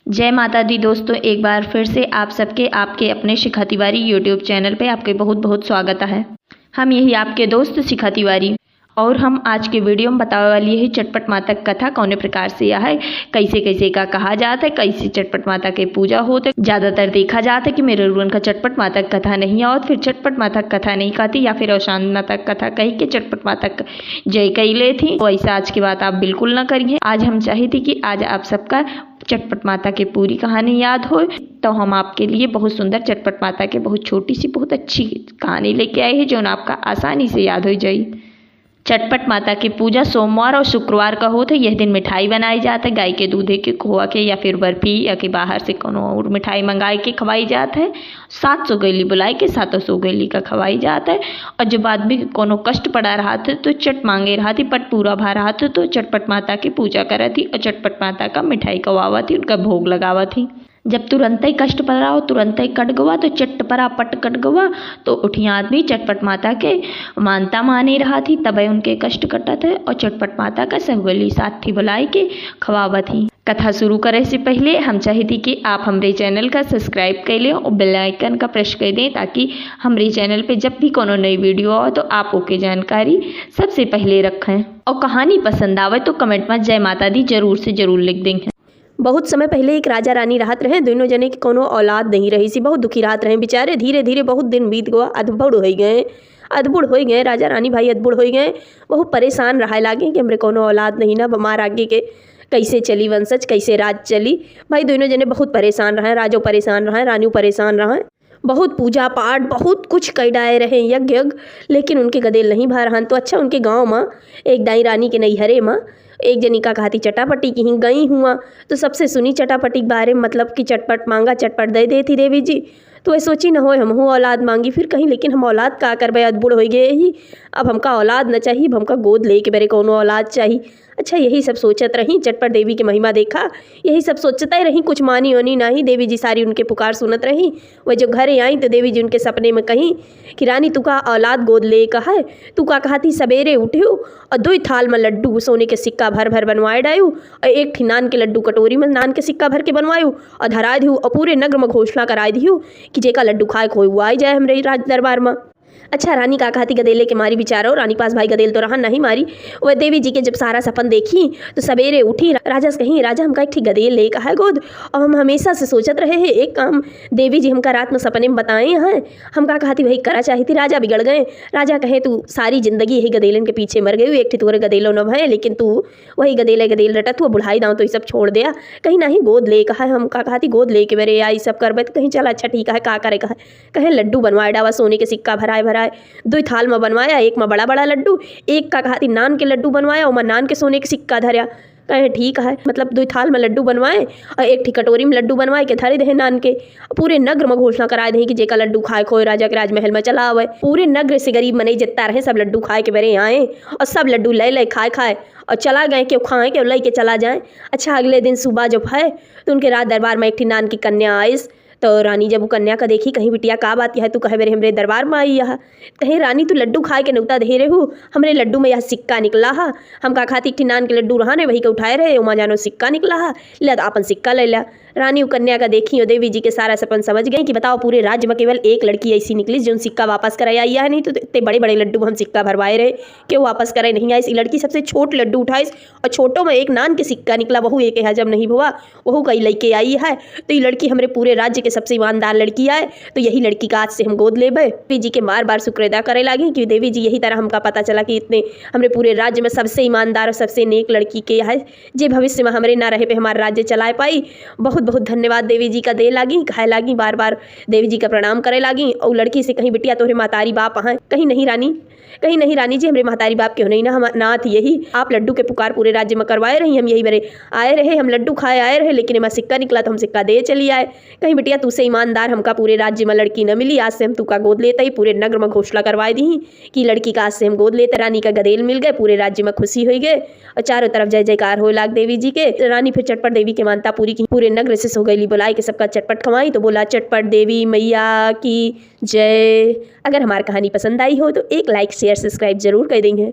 जय माता दी दोस्तों, एक बार फिर से आप सबके आपके अपने शिखा तिवारी यूट्यूब चैनल पे आपके बहुत बहुत स्वागत है। हम यही आपके दोस्त शिखा तिवारी और हम आज के वीडियो में बताने वाली है चटपट माता कथा कौन प्रकार से यह है, कैसे कैसे का कहा जाता है, कैसे चटपट माता के पूजा होते। ज़्यादातर देखा जाता है कि मेरे रुन का चटपट माता कथा नहीं और फिर चटपट माता कथा नहीं कहती या फिर अशांत माता कथा कही के चटपट माता जय कही ले थी। वैसा आज की बात आप बिल्कुल ना करिए। आज हम चाहे थी कि आज आप सबका चटपट माता की पूरी कहानी याद हो, तो हम आपके लिए बहुत सुंदर चटपट माता के बहुत छोटी सी बहुत अच्छी कहानी लेके आए हैं जो आपका आसानी से याद हो जाए। चटपट माता की पूजा सोमवार और शुक्रवार का हो तो यह दिन मिठाई बनाई जाता है। गाय के दूधे के, खोआ के या फिर बर्फी या कि बाहर से कोनो और मिठाई मंगाई के खवाई जाता है। 700 गैली बुलाई के 700 गैली का खवाई जाता है। और जब आदमी कोनो कष्ट पड़ा रहा था तो चट मांगे रहा थी, पट पूरा भा रहा था तो चटपट माता की पूजा करा थी और चटपट माता का मिठाई कवावा थी, उनका भोग लगावा थी। जब तुरंत ही कष्ट पड़ रहा हो, तुरंत ही कट गवा तो चट परा पट कट गवा तो उठिया आदमी चटपट माता के मानता माने रहा थी, तब उनके कष्ट कटा थे और चटपट माता का सब गली साथी बुलाई के खवावा थी। कथा शुरू करे से पहले हम चाहती कि आप हमारे चैनल का सब्सक्राइब कर लें और बेल आइकन का प्रेस कर दें ताकि हमारे चैनल पे जब भी कोनो नई वीडियो हो तो आप ओके जानकारी सबसे पहले रखें। और कहानी पसंद आवे तो कमेंट में जय माता दी जरूर से जरूर लिख देंगे। बहुत समय पहले एक राजा रानी रहत रहे। दोनों जने की कोनो औलाद नहीं रही सी। बहुत दुखी रहत रहे बेचारे। धीरे धीरे बहुत दिन बीत गया, अधबुड़ हो गए राजा रानी भाई अधबुड़ हो गए। बहुत परेशान रहा लागे कि हमरे कोनो औलाद नहीं ना, बमार आगे के कैसे चली वंशज, कैसे राज चली। भाई दोनों जने बहुत परेशान रहे, राजो परेशान रहे, रानियों परेशान रहे। बहुत पूजा पाठ बहुत कुछ कैडाए रहे, यज्ञ, लेकिन उनके गदेल नहीं भा रहन। तो अच्छा उनके गाँव में एक दाई रानी के नैहरे में एक जनी का कहती चटापटी की ही गई हुआ तो सबसे सुनी चटापटी के बारे में, मतलब कि चटपट मांगा चटपट दे देती देवी जी। तो वह सोची न हो हम औलाद मांगी फिर कहीं, लेकिन हम औलाद का कर भाई अधबुड़ हो गए ही, अब हमका औलाद न चाहिए, हमका गोद ले के मेरे कोनो औलाद चाहिए। अच्छा यही सब सोचत रही, चटपट देवी की महिमा देखा, यही सब सोचता ही रही, कुछ मानी वानी नहीं। देवी जी सारी उनके पुकार सुनत रही। वह जब घरे आई तो देवी जी उनके सपने में कही कि रानी तू का औलाद गोद ले कहा है, तू का कहती सवेरे उठ्यू और 2 थाल में लड्डू सोने के सिक्का भर भर बनवाए डायू और एक ठी नान के लड्डू कटोरी में नान के सिक्का भर के बनवायू और धरा दियू और पूरे नगर में घोषणा कराई दियू कि जेका लड्डू खाए खोए हुआ आई जाए हमरे राज दरबार में। अच्छा रानी का कहती गदेले के मारी बिचारो, रानी पास भाई गदेल तो रहा नहीं मारी। वह देवी जी के जब सारा सपन देखी तो सवेरे उठी, राजा से कहीं राजा हमका एक ठीक गदेल ले कहा है गोद, और हम हमेशा से सोचत रहे हैं एक काम देवी जी हमका रात में सपने में बताए हैं, हमका कहती वही करा चाही थी। राजा बिगड़ गए। राजा कहे तू सारी जिंदगी यही गदेलन के पीछे मर गई, एक तोरे गदेलो न भय, लेकिन तू वही गदेल रटत हुआ बुढ़ाई दाऊ तो ये सब छोड़ दिया, कहीं नहीं गोद ले कहा है। हमका कहती गोद ले के मेरे आई सब करबे, कहीं चला अच्छा ठीक है का करे कहे लड्डू बनवाए डावा सोने के सिक्का भराए 2 थाल में बनवाया, एक में बड़ा बड़ा लड्डू, एक का कहती नान के लड्डू बनवाया और नान के सोने के सिक्का धरया। कहे ठीक है, मतलब 2 थाल में लड्डू बनवाए और एक ठी कटोरी में लड्डू बनवाए के धरे दे नान के। पूरे नगर में घोषणा कराए दे कि जेका लड्डू खाए खोए राजा के राजमहल में चला आवे। पूरे नगर से गरीब मनई जितना रहे सब लड्डू खाए के बेरे आए और सब लड्डू ले खाए और चला गए क्यों खाए के ले के चला जाए। अच्छा अगले दिन सुबह जब है तो उनके राज दरबार में एक ठी नान की कन्या आई। तो रानी जब वो कन्या का देखी कहीं बिटिया का बात है, तू कहे मेरे हमरे दरबार में आई है, कहे रानी तू लड्डू खाए के नौता दे रहे हो, हमरे लड्डू में यह सिक्का निकला है, हम का खाती नान के लड्डू रहा ने वही के उठाए रहे उमा जानो सिक्का निकला है, ले अपन सिक्का ले लिया। रानी वो कन्या का देखी और देवी जी के सारा सपन समझ गए कि बताओ पूरे राज्य में केवल एक लड़की ऐसी निकली जो सिक्का वापस कराई आई है, नहीं तो इतने बड़े बड़े लड्डू हम सिक्का भरवाए रहे क्यों वापस कराए नहीं आई। इस लड़की सबसे छोट लड्डू उठाई और छोटों में एक नान के सिक्का निकला, वहू एक हजम नहीं हुआ, वहू कई लेके आई है। तो ये लड़की हमारे पूरे राज्य के सबसे ईमानदार लड़की है, तो यही लड़की का आज से हम गोद लेबे। देवी जी के बार बार शुक्र अदा करे लगी कि देवी जी यही तरह हमका पता चला कि इतने हमारे पूरे राज्य में सबसे ईमानदार और सबसे नेक लड़की के है जे भविष्य में हमारे ना रहे पे हमारा राज्य चलाए पाई। बहुत बहुत धन्यवाद देवी जी का दे लागी, कहे लागी, बार बार देवी जी का प्रणाम करे लागी। और लड़की से कहीं बिटिया तोहरे मातारी बाप हैं, कहीं नहीं रानी जी हमरे महतारी बाप क्यों नहीं ना, हम नाथ यही आप लड्डू के पुकार पूरे राज्य में करवाए रही, हम यही बरे आए रहे, हम लड्डू खाए आए रहे, लेकिन हमारा सिक्का निकला तो हम सिक्का दे चली आए। कहीं बिटिया तू से ईमानदार हमका पूरे राज्य में लड़की न मिली, आज से हम तू का गोद लेते ही पूरे नगर में घोषणा करवाई दी कि लड़की का आज से हम गोद लेते। रानी का गदेल मिल गए, पूरे राज्य में खुशी हो गए और चारों तरफ जय जयकार हो लाग देवी जी के। रानी फिर चटपट देवी की मानता पूरी की, पूरे नगर से सो गई बुलाई के सबका चटपट खवाई तो बोला चटपट देवी मैया की जय। अगर हमारी कहानी पसंद आई हो तो एक लाइक शेयर सब्सक्राइब जरूर कर देंगे।